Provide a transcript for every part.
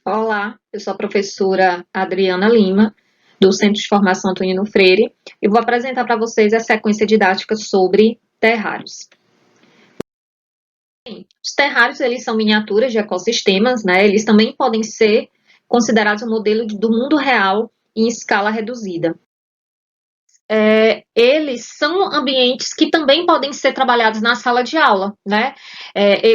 Olá, eu sou a professora Adriana Lima, do Centro de Formação Antonino Freire, e vou apresentar para vocês a sequência didática sobre terrários. Os terrários, eles são miniaturas de ecossistemas, né? Eles também podem ser considerados um modelo do mundo real em escala reduzida. Eles são ambientes que também podem ser trabalhados na sala de aula, né?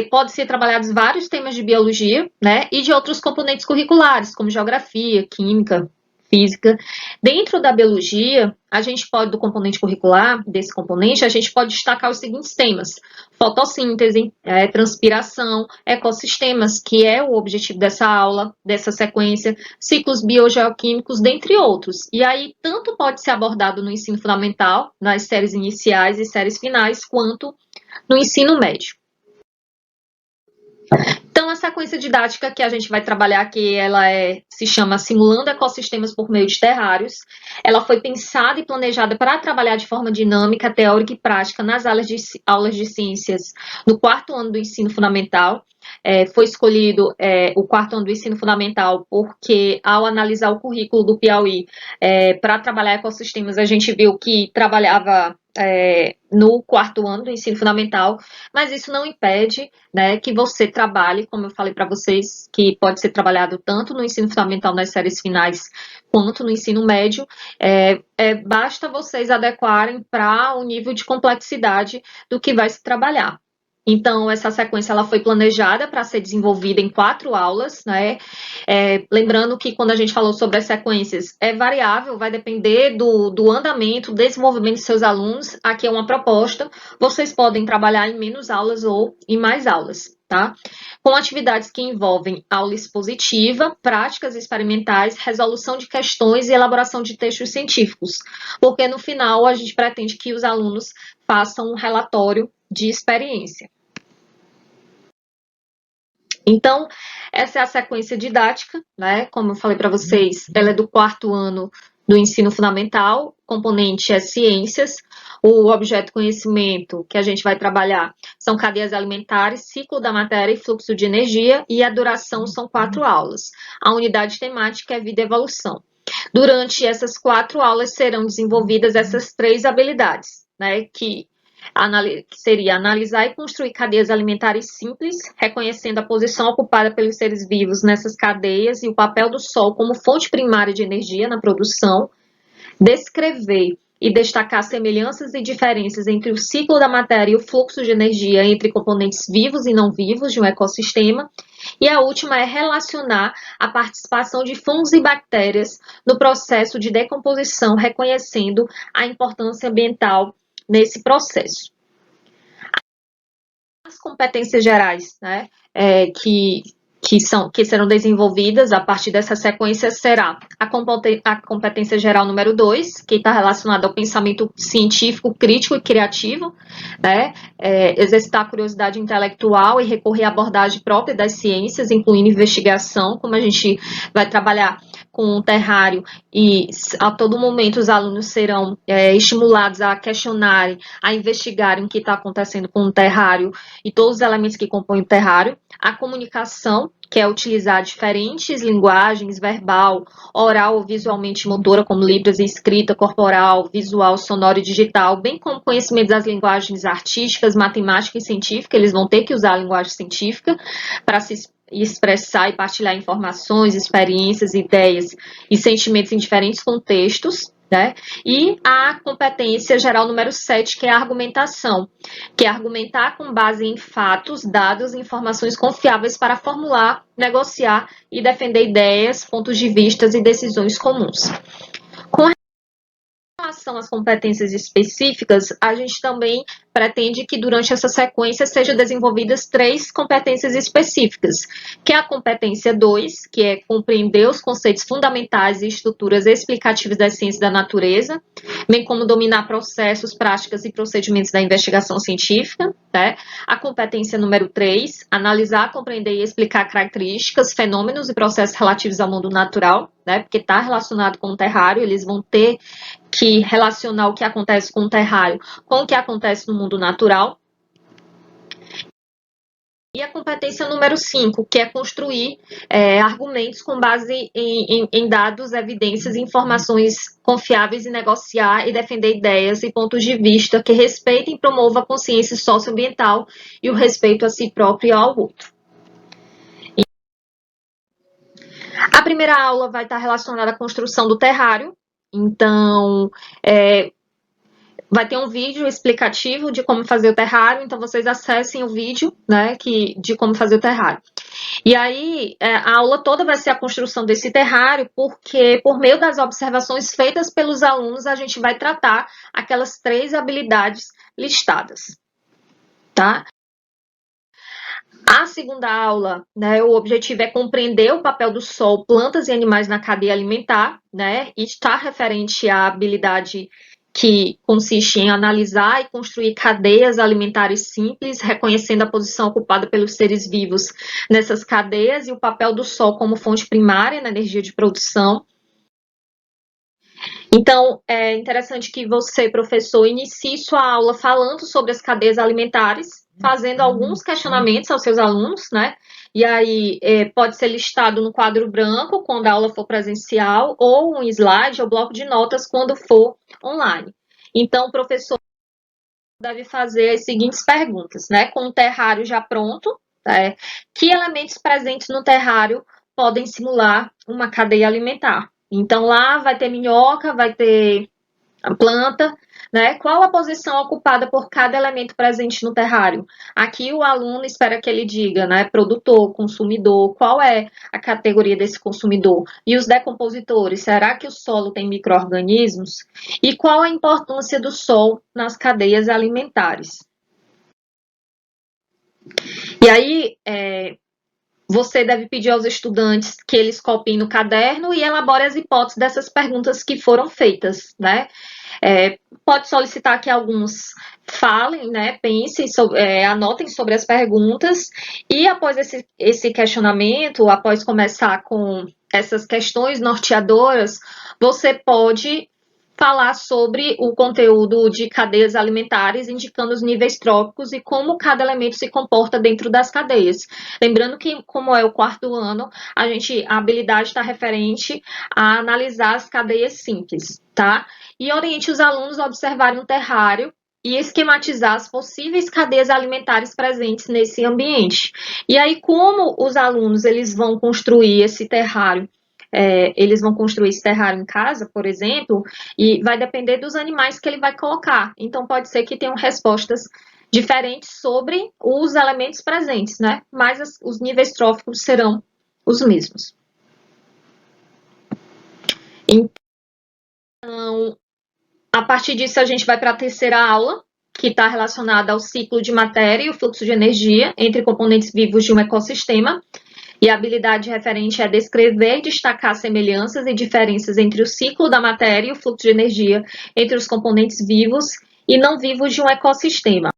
Pode ser trabalhados vários temas de biologia, né? E de outros componentes curriculares, como geografia, química, física. Dentro da biologia, a gente pode, do componente curricular, desse componente, a gente pode destacar os seguintes temas: fotossíntese, transpiração, ecossistemas, que é o objetivo dessa aula, dessa sequência, ciclos biogeoquímicos, dentre outros. E aí, tanto pode ser abordado no ensino fundamental, nas séries iniciais e séries finais, quanto no ensino médio. Então, a sequência didática que a gente vai trabalhar aqui, se chama Simulando Ecossistemas por Meio de Terrários. Ela foi pensada e planejada para trabalhar de forma dinâmica, teórica e prática nas aulas de ciências no quarto ano do ensino fundamental. Foi escolhido o quarto ano do ensino fundamental porque, ao analisar o currículo do Piauí para trabalhar ecossistemas, a gente viu que trabalhava no quarto ano do ensino fundamental, mas isso não impede, né, que você trabalhe, como eu falei para vocês, que pode ser trabalhado tanto no ensino fundamental nas séries finais quanto no ensino médio. Basta vocês adequarem para o nível de complexidade do que vai se trabalhar. Então, essa sequência ela foi planejada para ser desenvolvida em 4 aulas, né? Lembrando que quando a gente falou sobre as sequências, é variável, vai depender do andamento, desenvolvimento de seus alunos. Aqui é uma proposta, vocês podem trabalhar em menos aulas ou em mais aulas, tá? Com atividades que envolvem aula expositiva, práticas experimentais, resolução de questões e elaboração de textos científicos, porque no final a gente pretende que os alunos façam um relatório de experiência. Então, essa é a sequência didática, né? Como eu falei para vocês, ela é do quarto ano do ensino fundamental, componente é ciências, o objeto conhecimento que a gente vai trabalhar são cadeias alimentares, ciclo da matéria e fluxo de energia, e a duração são 4 aulas. A unidade temática é vida e evolução. Durante essas 4 aulas serão desenvolvidas essas 3 habilidades, né? Que seria analisar e construir cadeias alimentares simples, reconhecendo a posição ocupada pelos seres vivos nessas cadeias e o papel do Sol como fonte primária de energia na produção, descrever e destacar semelhanças e diferenças entre o ciclo da matéria e o fluxo de energia entre componentes vivos e não vivos de um ecossistema. E a última é relacionar a participação de fungos e bactérias no processo de decomposição, reconhecendo a importância ambiental nesse processo. As competências gerais, né, que serão desenvolvidas a partir dessa sequência será a competência geral número 2, que está relacionada ao pensamento científico, crítico e criativo, né, exercitar a curiosidade intelectual e recorrer à abordagem própria das ciências, incluindo investigação, como a gente vai trabalhar com o terrário, e a todo momento os alunos serão estimulados a questionarem, a investigarem o que está acontecendo com o terrário e todos os elementos que compõem o terrário. A comunicação, que é utilizar diferentes linguagens, verbal, oral ou visualmente motora, como libras e escrita, corporal, visual, sonora e digital, bem como conhecimento das linguagens artísticas, matemática e científica. Eles vão ter que usar a linguagem científica para se expressar e partilhar informações, experiências, ideias e sentimentos em diferentes contextos, né? E a competência geral número 7, que é a argumentação, que é argumentar com base em fatos, dados e informações confiáveis para formular, negociar e defender ideias, pontos de vista e decisões comuns. Com relação às competências específicas, a gente também pretende que durante essa sequência sejam desenvolvidas 3 competências específicas, que é a competência 2, que é compreender os conceitos fundamentais e estruturas explicativas das ciências da natureza, bem como dominar processos, práticas e procedimentos da investigação científica, né? A competência número 3, analisar, compreender e explicar características, fenômenos e processos relativos ao mundo natural, né? Porque está relacionado com o terrário, eles vão ter que relacionar o que acontece com o terrário com o que acontece no mundo natural. E a competência número 5, que é construir argumentos com base em dados, evidências e informações confiáveis e negociar e defender ideias e pontos de vista que respeitem e promovam a consciência socioambiental e o respeito a si próprio e ao outro. A primeira aula vai estar relacionada à construção do terrário. Então, vai ter um vídeo explicativo de como fazer o terrário, então vocês acessem o vídeo, né, de como fazer o terrário. E aí, a aula toda vai ser a construção desse terrário, porque por meio das observações feitas pelos alunos, a gente vai tratar aquelas 3 habilidades listadas, tá? A segunda aula, né, o objetivo é compreender o papel do sol, plantas e animais na cadeia alimentar, né, e está referente à habilidade que consiste em analisar e construir cadeias alimentares simples, reconhecendo a posição ocupada pelos seres vivos nessas cadeias e o papel do sol como fonte primária na energia de produção. Então, é interessante que você, professor, inicie sua aula falando sobre as cadeias alimentares, fazendo alguns questionamentos aos seus alunos, né? E aí pode ser listado no quadro branco quando a aula for presencial, ou um slide ou bloco de notas quando for online. Então, o professor deve fazer as seguintes perguntas, né? Com o terrário já pronto, que elementos presentes no terrário podem simular uma cadeia alimentar? Então, lá vai ter minhoca, vai ter a planta, né? Qual a posição ocupada por cada elemento presente no terrário? Aqui o aluno espera que ele diga, né? Produtor, consumidor, qual é a categoria desse consumidor? E os decompositores, será que o solo tem micro-organismos? E qual a importância do sol nas cadeias alimentares? E aí, você deve pedir aos estudantes que eles copiem no caderno e elaborem as hipóteses dessas perguntas que foram feitas, né? Pode solicitar que alguns falem, né? Pensem, anotem sobre as perguntas e após esse questionamento, após começar com essas questões norteadoras, você pode falar sobre o conteúdo de cadeias alimentares, indicando os níveis tróficos e como cada elemento se comporta dentro das cadeias. Lembrando que, como é o 4º ano, a habilidade está referente a analisar as cadeias simples, tá? E oriente os alunos a observarem um terrário e esquematizar as possíveis cadeias alimentares presentes nesse ambiente. E aí, como os alunos eles vão construir esse terrário? Eles vão construir esse terrário em casa, por exemplo, e vai depender dos animais que ele vai colocar. Então, pode ser que tenham respostas diferentes sobre os elementos presentes, né? Mas os níveis tróficos serão os mesmos. Então, a partir disso, a gente vai para a terceira aula, que está relacionada ao ciclo de matéria e o fluxo de energia entre componentes vivos de um ecossistema. E a habilidade referente é descrever e destacar semelhanças e diferenças entre o ciclo da matéria e o fluxo de energia entre os componentes vivos e não vivos de um ecossistema.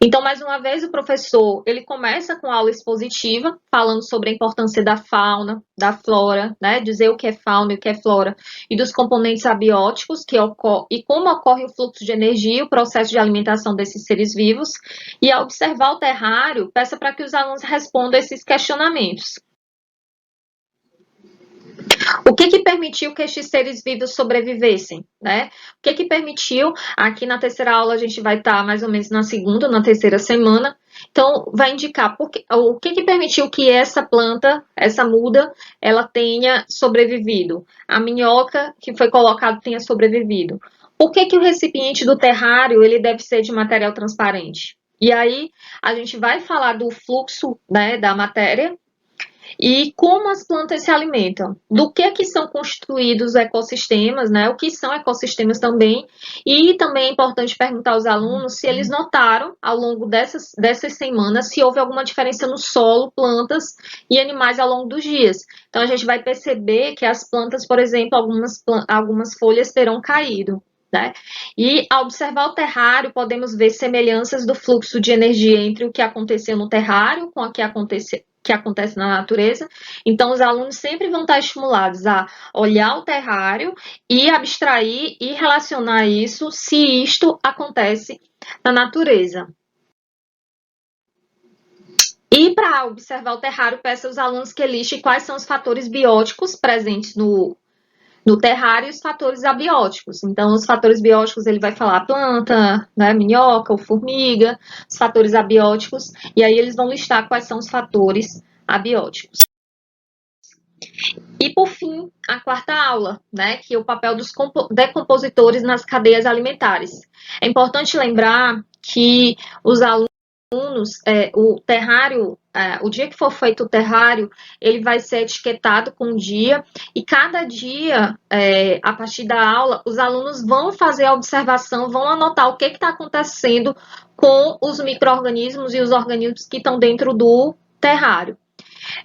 Então, mais uma vez, o professor ele começa com a aula expositiva, falando sobre a importância da fauna, da flora, né? Dizer o que é fauna e o que é flora, e dos componentes abióticos e como ocorre o fluxo de energia e o processo de alimentação desses seres vivos. E ao observar o terrário, peça para que os alunos respondam esses questionamentos. O que permitiu que estes seres vivos sobrevivessem, né? O que permitiu, aqui na terceira aula a gente vai estar mais ou menos na segunda ou na terceira semana, então vai indicar o que permitiu que essa planta, essa muda, ela tenha sobrevivido. A minhoca que foi colocada tenha sobrevivido. Por que o recipiente do terrário ele deve ser de material transparente? E aí a gente vai falar do fluxo, né, da matéria, e como as plantas se alimentam, do que são constituídos ecossistemas, né? O que são ecossistemas também, e também é importante perguntar aos alunos se eles notaram ao longo dessas semanas se houve alguma diferença no solo, plantas e animais ao longo dos dias. Então a gente vai perceber que as plantas, por exemplo, algumas folhas terão caído. Né? E ao observar o terrário, podemos ver semelhanças do fluxo de energia entre o que aconteceu no terrário com o que acontece na natureza. Então, os alunos sempre vão estar estimulados a olhar o terrário e abstrair e relacionar isso se isto acontece na natureza. E para observar o terrário, peça aos alunos que listem quais são os fatores bióticos presentes no terrário e os fatores abióticos. Então, os fatores bióticos ele vai falar planta, né, minhoca ou formiga, os fatores abióticos, e aí eles vão listar quais são os fatores abióticos. E por fim, a quarta aula, né, que é o papel dos decompositores nas cadeias alimentares. É importante lembrar que os alunos, o terrário, o dia que for feito o terrário, ele vai ser etiquetado com um dia, e cada dia, a partir da aula, os alunos vão fazer a observação, vão anotar o que está acontecendo com os micro-organismos e os organismos que estão dentro do terrário.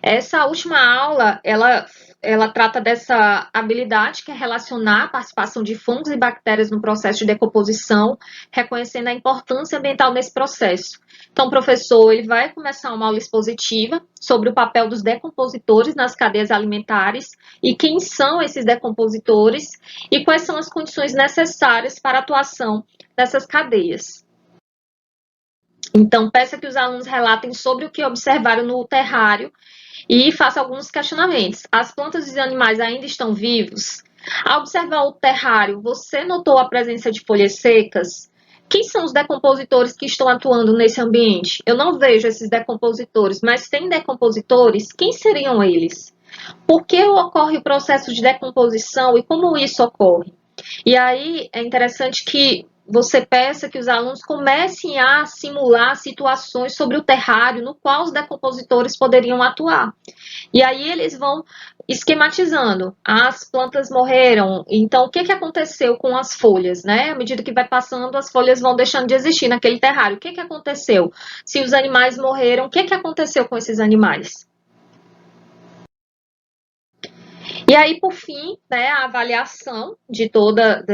Essa última aula, ela trata dessa habilidade que é relacionar a participação de fungos e bactérias no processo de decomposição, reconhecendo a importância ambiental nesse processo. Então, o professor ele vai começar uma aula expositiva sobre o papel dos decompositores nas cadeias alimentares e quem são esses decompositores e quais são as condições necessárias para a atuação dessas cadeias. Então, peça que os alunos relatem sobre o que observaram no terrário e faça alguns questionamentos. As plantas e os animais ainda estão vivos? Ao observar o terrário, você notou a presença de folhas secas? Quem são os decompositores que estão atuando nesse ambiente? Eu não vejo esses decompositores, mas tem decompositores? Quem seriam eles? Por que ocorre o processo de decomposição e como isso ocorre? E aí é interessante que você peça que os alunos comecem a simular situações sobre o terrário no qual os decompositores poderiam atuar. E aí eles vão esquematizando. As plantas morreram, então o que aconteceu com as folhas, né? À medida que vai passando, as folhas vão deixando de existir naquele terrário. O que aconteceu? Se os animais morreram, o que aconteceu com esses animais? E aí, por fim, né, a avaliação de toda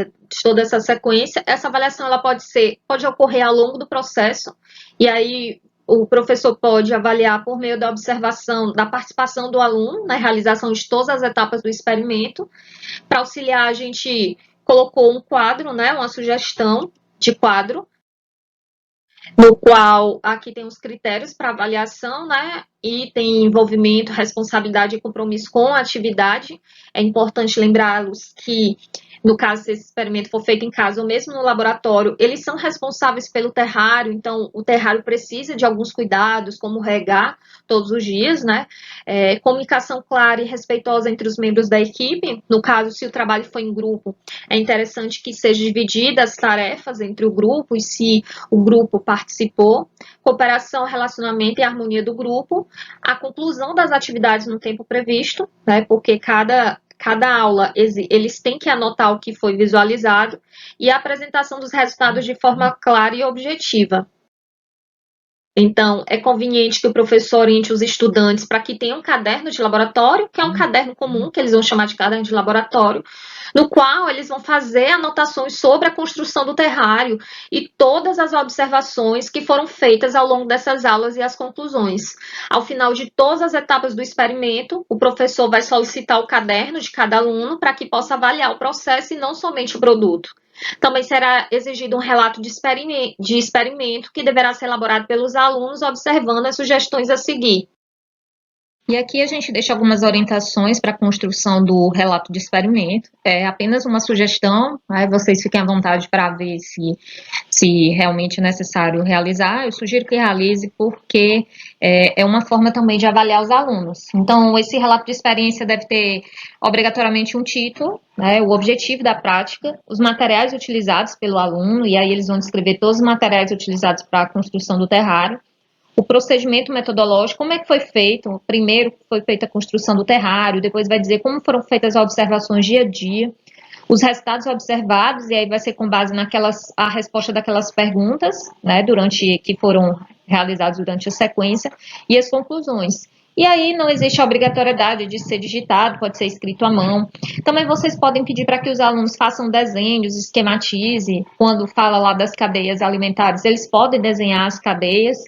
essa sequência, essa avaliação ela pode ocorrer ao longo do processo, e aí o professor pode avaliar por meio da observação, da participação do aluno na realização de todas as etapas do experimento. Para auxiliar, a gente colocou um quadro, né, uma sugestão de quadro, no qual aqui tem os critérios para avaliação, né? E tem envolvimento, responsabilidade e compromisso com a atividade. É importante lembrá-los que, no caso, se esse experimento for feito em casa ou mesmo no laboratório, eles são responsáveis pelo terrário, então o terrário precisa de alguns cuidados, como regar todos os dias, né? Comunicação clara e respeitosa entre os membros da equipe. No caso, se o trabalho for em grupo, é interessante que sejam divididas as tarefas entre o grupo e se o grupo participou, cooperação, relacionamento e harmonia do grupo, a conclusão das atividades no tempo previsto, né, porque cada aula eles têm que anotar o que foi visualizado e a apresentação dos resultados de forma clara e objetiva. Então, é conveniente que o professor oriente os estudantes para que tenham um caderno de laboratório, que é um caderno comum, que eles vão chamar de caderno de laboratório, no qual eles vão fazer anotações sobre a construção do terrário e todas as observações que foram feitas ao longo dessas aulas e as conclusões. Ao final de todas as etapas do experimento, o professor vai solicitar o caderno de cada aluno para que possa avaliar o processo e não somente o produto. Também será exigido um relato de experimento que deverá ser elaborado pelos alunos, observando as sugestões a seguir. E aqui a gente deixa algumas orientações para a construção do relato de experimento. É apenas uma sugestão, aí vocês fiquem à vontade para ver se realmente é necessário realizar. Eu sugiro que realize porque é uma forma também de avaliar os alunos. Então, esse relato de experiência deve ter obrigatoriamente um título, né, o objetivo da prática, os materiais utilizados pelo aluno, e aí eles vão descrever todos os materiais utilizados para a construção do terrário, o procedimento metodológico, como é que foi feito, primeiro foi feita a construção do terrário, depois vai dizer como foram feitas as observações dia a dia, os resultados observados, e aí vai ser com base a resposta daquelas perguntas, né, que foram realizadas durante a sequência, e as conclusões. E aí não existe a obrigatoriedade de ser digitado, pode ser escrito à mão. Também vocês podem pedir para que os alunos façam desenhos, esquematize, quando fala lá das cadeias alimentares, eles podem desenhar as cadeias,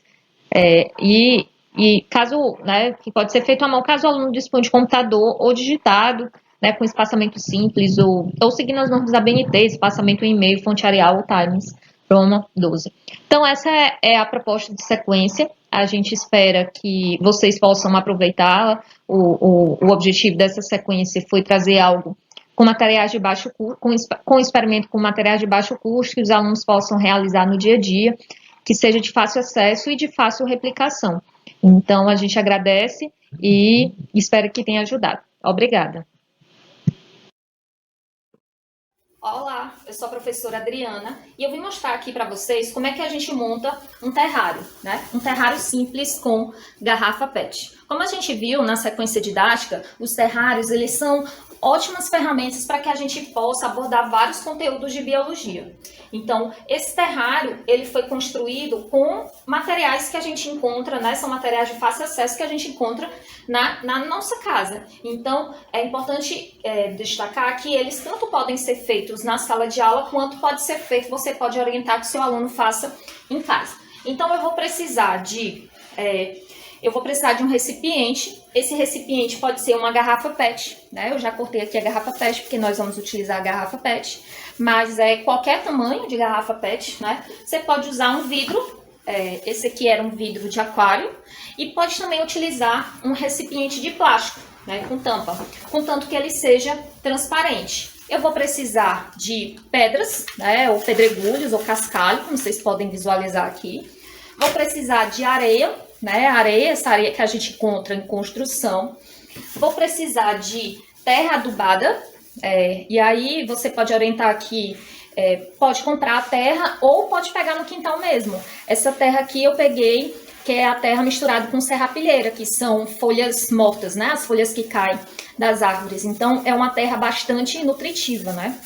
e caso, né, que pode ser feito à mão, caso o aluno dispõe de computador ou digitado, né, com espaçamento simples ou seguindo as normas da BNT, espaçamento em e-mail, fonte Arial ou Times. Roma 12. Então, essa é a proposta de sequência. A gente espera que vocês possam aproveitá-la. O objetivo dessa sequência foi trazer algo com materiais de baixo custo, com experimento com materiais de baixo custo, que os alunos possam realizar no dia a dia, que seja de fácil acesso e de fácil replicação. Então, a gente agradece e espero que tenha ajudado. Obrigada. Olá, eu sou a professora Adriana e eu vim mostrar aqui para vocês como é que a gente monta um terrário, né? Um terrário simples com garrafa PET. Como a gente viu na sequência didática, os terrários, eles são ótimas ferramentas para que a gente possa abordar vários conteúdos de biologia. Então, esse terrário, ele foi construído com materiais que a gente encontra, né? São materiais de fácil acesso que a gente encontra na nossa casa. Então, é importante destacar que eles tanto podem ser feitos na sala de aula, quanto pode ser feito, você pode orientar que o seu aluno faça em casa. Então, eu vou precisar de um recipiente. Esse recipiente pode ser uma garrafa PET, né? Eu já cortei aqui a garrafa PET, porque nós vamos utilizar a garrafa PET, mas qualquer tamanho de garrafa PET, né? Você pode usar um vidro, esse aqui era um vidro de aquário, e pode também utilizar um recipiente de plástico, né? Com tampa, contanto que ele seja transparente. Eu vou precisar de pedras, né? Ou pedregulhos, ou cascalho, como vocês podem visualizar aqui. Vou precisar de areia, né? Essa areia que a gente encontra em construção. Vou precisar de terra adubada, e aí você pode orientar aqui, pode comprar a terra ou pode pegar no quintal mesmo. Essa terra aqui eu peguei, que é a terra misturada com serrapilheira, que são folhas mortas, né? As folhas que caem das árvores. Então, é uma terra bastante nutritiva, né?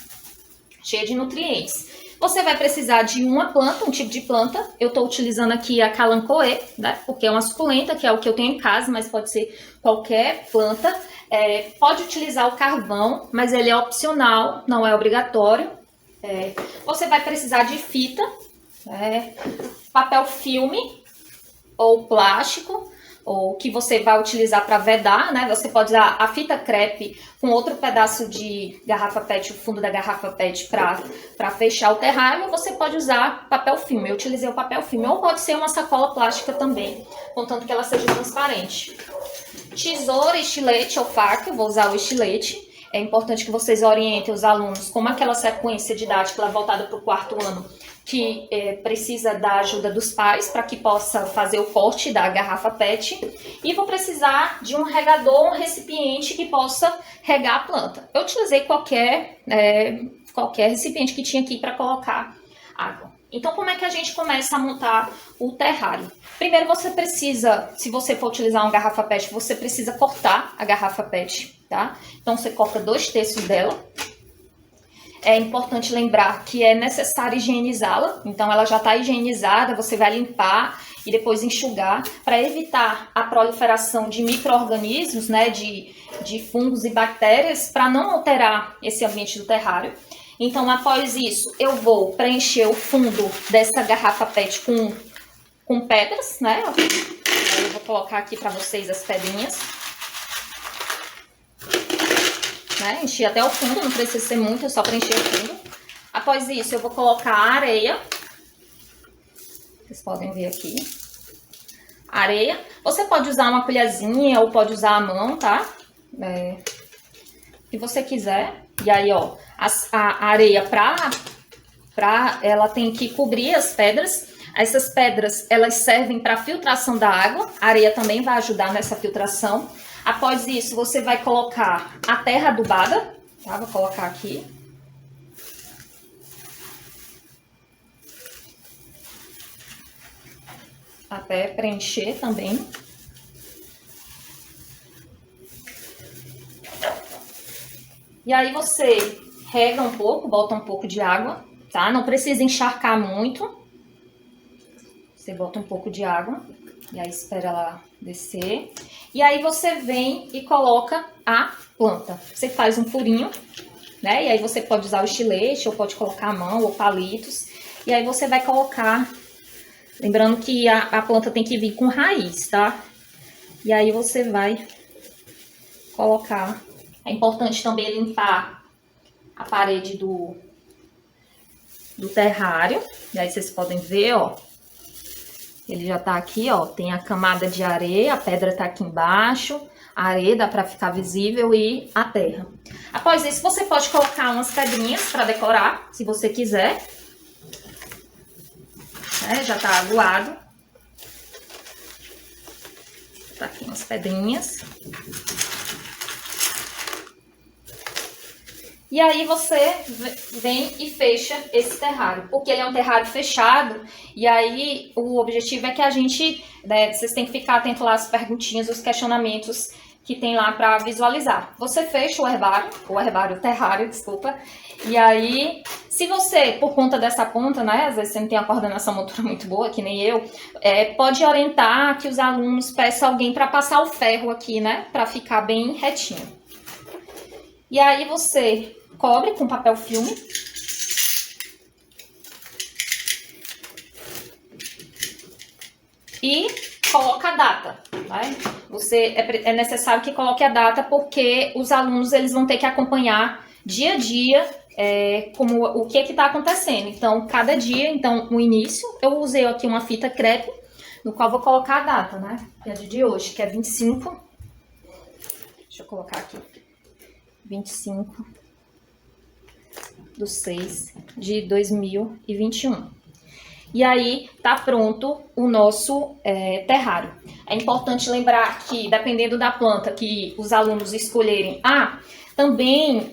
Cheia de nutrientes. Você vai precisar de uma planta, um tipo de planta. Eu estou utilizando aqui a Kalanchoe, né? Porque é uma suculenta, que é o que eu tenho em casa, mas pode ser qualquer planta. Pode utilizar o carvão, mas ele é opcional, não é obrigatório. Você vai precisar de fita, papel filme ou plástico, ou que você vai utilizar para vedar, né? Você pode usar a fita crepe com outro pedaço de garrafa PET, o fundo da garrafa PET para fechar o terrário, ou você pode usar papel filme. Eu utilizei o papel filme, ou pode ser uma sacola plástica também, contanto que ela seja transparente. Tesoura, estilete ou faca, eu vou usar o estilete. É importante que vocês orientem os alunos como aquela sequência didática voltada para o quarto ano, que precisa da ajuda dos pais para que possa fazer o corte da garrafa PET. E vou precisar de um regador, um recipiente que possa regar a planta. Eu utilizei qualquer recipiente que tinha aqui para colocar água. Então, como é que a gente começa a montar o terrário? Primeiro, você precisa, se você for utilizar uma garrafa PET, você precisa cortar a garrafa PET, tá? Então, você corta 2/3 dela. É importante lembrar que é necessário higienizá-la, então ela já está higienizada, você vai limpar e depois enxugar para evitar a proliferação de micro-organismos, né, de fungos e bactérias, para não alterar esse ambiente do terrário. Então, após isso, eu vou preencher o fundo dessa garrafa PET com pedras, né? Eu vou colocar aqui para vocês as pedrinhas. Né? Enchi até o fundo, não precisa ser muito, é só preencher o fundo. Após isso, eu vou colocar a areia. Vocês podem ver aqui. Areia. Você pode usar uma colherzinha ou pode usar a mão, tá? O que você quiser. E aí, ó, a areia ela tem que cobrir as pedras. Essas pedras, elas servem para filtração da água. A areia também vai ajudar nessa filtração. Após isso, você vai colocar a terra adubada, tá? Vou colocar aqui. Até preencher também. E aí você rega um pouco, bota um pouco de água, tá? Não precisa encharcar muito. Você bota um pouco de água e aí espera ela descer. E aí você vem e coloca a planta. Você faz um furinho, né? E aí você pode usar o estilete, ou pode colocar a mão, ou palitos. E aí você vai colocar, lembrando que a planta tem que vir com raiz, tá? E aí você vai colocar. É importante também limpar a parede do terrário. E aí vocês podem ver, ó. Ele já tá aqui, ó. Tem a camada de areia, a pedra tá aqui embaixo. A areia dá pra ficar visível e a terra. Após isso, você pode colocar umas pedrinhas pra decorar, se você quiser. Já tá aguado. Tá aqui umas pedrinhas. E aí você vem e fecha esse terrário, porque ele é um terrário fechado, e aí o objetivo é que a gente, né, vocês têm que ficar atento lá às perguntinhas, os questionamentos que tem lá para visualizar. Você fecha o terrário, desculpa, e aí, se você, por conta dessa ponta, né, às vezes você não tem a coordenação motora muito boa, que nem eu, pode orientar que os alunos peçam alguém para passar o ferro aqui, né, para ficar bem retinho. E aí você cobre com papel filme. E coloca a data, né? É necessário que coloque a data porque os alunos eles vão ter que acompanhar dia a dia como o que está acontecendo. Então, cada dia, no início, eu usei aqui uma fita crepe, no qual vou colocar a data, né? Que é de hoje, que é 25. Deixa eu colocar aqui. 25/6/2021. E aí tá pronto o nosso terrário. É importante lembrar que, dependendo da planta que os alunos escolherem, também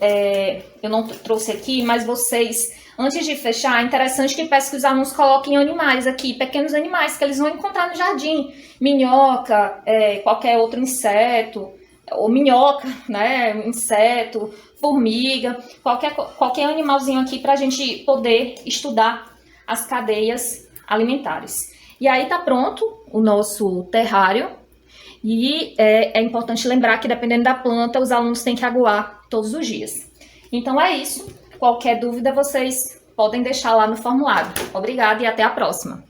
eu não trouxe aqui, mas vocês, antes de fechar, é interessante que peço que os alunos coloquem animais aqui, pequenos animais que eles vão encontrar no jardim, minhoca, qualquer outro inseto, ou minhoca, né, inseto, formiga, qualquer animalzinho aqui para a gente poder estudar as cadeias alimentares. E aí tá pronto o nosso terrário. E é importante lembrar que, dependendo da planta, os alunos têm que aguar todos os dias. Então é isso. Qualquer dúvida, vocês podem deixar lá no formulário. Obrigada e até a próxima!